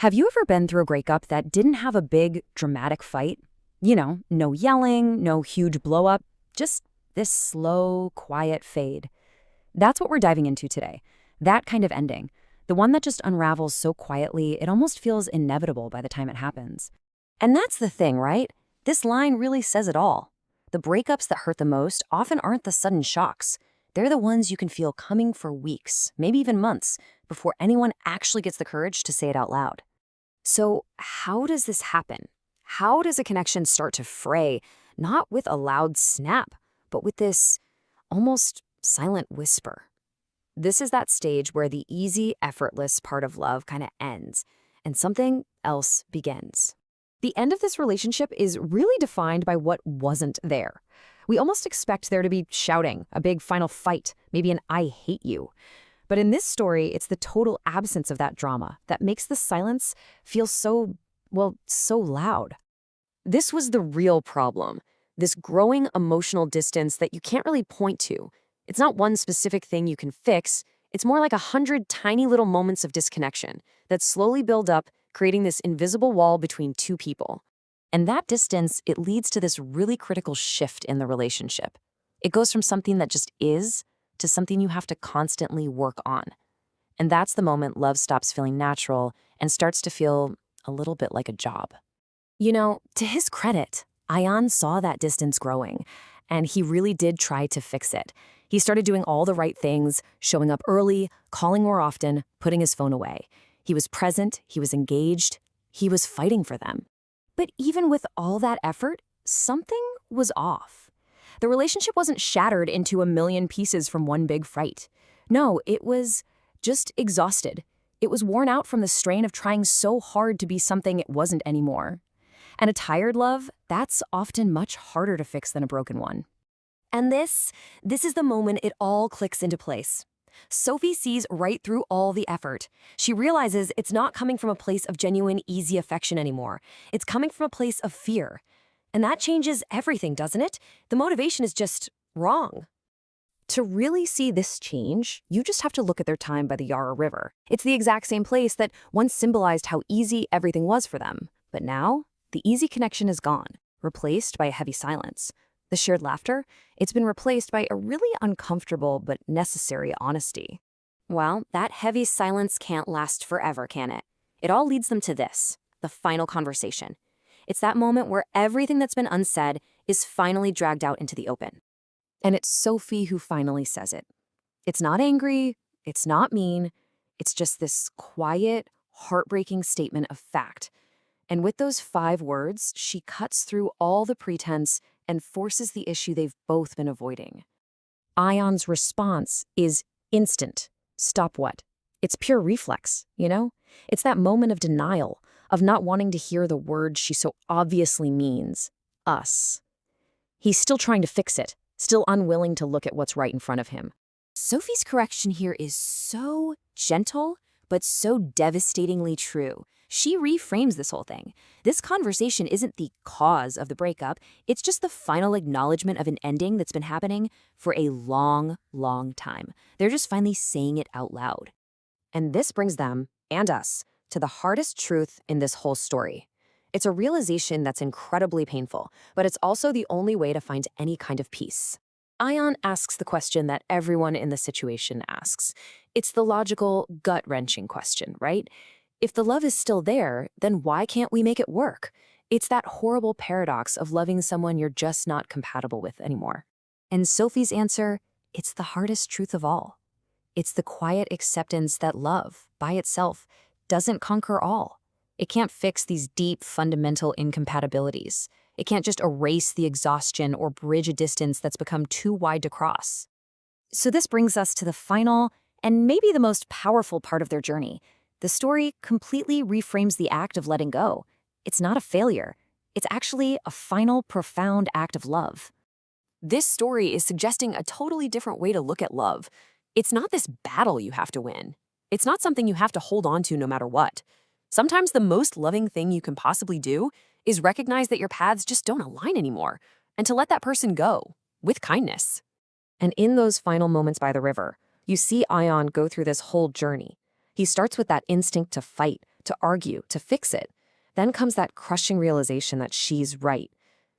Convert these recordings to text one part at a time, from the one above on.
Have you ever been through a breakup that didn't have a big, dramatic fight? No yelling, no huge blow-up, just this slow, quiet fade. That's what we're diving into today. That kind of ending. The one that just unravels so quietly, it almost feels inevitable by the time it happens. And that's the thing, right? This line really says it all. The breakups that hurt the most often aren't the sudden shocks. They're the ones you can feel coming for weeks, maybe even months, before anyone actually gets the courage to say it out loud. So, how does this happen? How does a connection start to fray, not with a loud snap, but with this almost silent whisper? This is that stage where the easy, effortless part of love kind of ends, and something else begins. The end of this relationship is really defined by what wasn't there. We almost expect there to be shouting, a big final fight, maybe an "I hate you." But in this story, it's the total absence of that drama that makes the silence feel so loud. This was the real problem, this growing emotional distance that you can't really point to. It's not one specific thing you can fix. It's more like 100 tiny little moments of disconnection that slowly build up, creating this invisible wall between two people. And that distance, it leads to this really critical shift in the relationship. It goes from something that just is to something you have to constantly work on. And that's the moment love stops feeling natural and starts to feel a little bit like a job. To his credit, Ayaan saw that distance growing, and he really did try to fix it. He started doing all the right things, showing up early, calling more often, putting his phone away. He was present, he was engaged, he was fighting for them. But even with all that effort, something was off. The relationship wasn't shattered into a million pieces from one big fight. No, it was just exhausted. It was worn out from the strain of trying so hard to be something it wasn't anymore. And a tired love, that's often much harder to fix than a broken one. And this is the moment it all clicks into place. Sophie sees right through all the effort. She realizes it's not coming from a place of genuine, easy affection anymore. It's coming from a place of fear. And that changes everything, doesn't it? The motivation is just wrong. To really see this change, you just have to look at their time by the Yarra River. It's the exact same place that once symbolized how easy everything was for them. But now, the easy connection is gone, replaced by a heavy silence. The shared laughter, it's been replaced by a really uncomfortable but necessary honesty. Well, that heavy silence can't last forever, can it? It all leads them to this, the final conversation. It's that moment where everything that's been unsaid is finally dragged out into the open. And it's Sophie who finally says it. It's not angry, it's not mean, it's just this quiet, heartbreaking statement of fact. And with those 5 words, she cuts through all the pretense and forces the issue they've both been avoiding. Ayaan's response is instant. Stop what? It's pure reflex, It's that moment of denial, of not wanting to hear the word she so obviously means, us. He's still trying to fix it, still unwilling to look at what's right in front of him. Sophie's correction here is so gentle, but so devastatingly true. She reframes this whole thing. This conversation isn't the cause of the breakup. It's just the final acknowledgement of an ending that's been happening for a long, long time. They're just finally saying it out loud. And this brings them, and us, to the hardest truth in this whole story. It's a realization that's incredibly painful, but it's also the only way to find any kind of peace. Ayaan asks the question that everyone in the situation asks. It's the logical, gut-wrenching question, right? If the love is still there, then why can't we make it work? It's that horrible paradox of loving someone you're just not compatible with anymore. And Sophie's answer, it's the hardest truth of all. It's the quiet acceptance that love, by itself, doesn't conquer all. It can't fix these deep, fundamental incompatibilities. It can't just erase the exhaustion or bridge a distance that's become too wide to cross. So this brings us to the final, and maybe the most powerful part of their journey. The story completely reframes the act of letting go. It's not a failure. It's actually a final, profound act of love. This story is suggesting a totally different way to look at love. It's not this battle you have to win. It's not something you have to hold on to no matter what. Sometimes the most loving thing you can possibly do is recognize that your paths just don't align anymore, and to let that person go, with kindness. And in those final moments by the river, you see Ayaan go through this whole journey. He starts with that instinct to fight, to argue, to fix it. Then comes that crushing realization that she's right.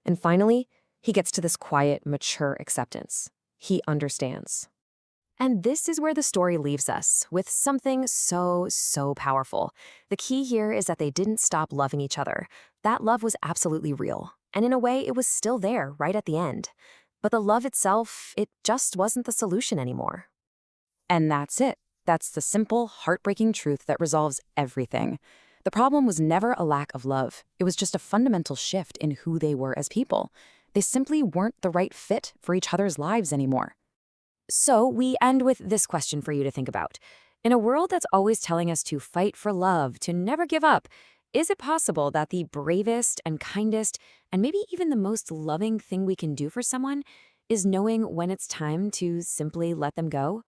And finally, he gets to this quiet, mature acceptance. He understands. And this is where the story leaves us, with something so powerful. The key here is that they didn't stop loving each other. That love was absolutely real. And in a way, it was still there, right at the end. But the love itself, it just wasn't the solution anymore. And that's it. That's the simple, heartbreaking truth that resolves everything. The problem was never a lack of love. It was just a fundamental shift in who they were as people. They simply weren't the right fit for each other's lives anymore. So we end with this question for you to think about. In a world that's always telling us to fight for love, to never give up, is it possible that the bravest and kindest and maybe even the most loving thing we can do for someone is knowing when it's time to simply let them go?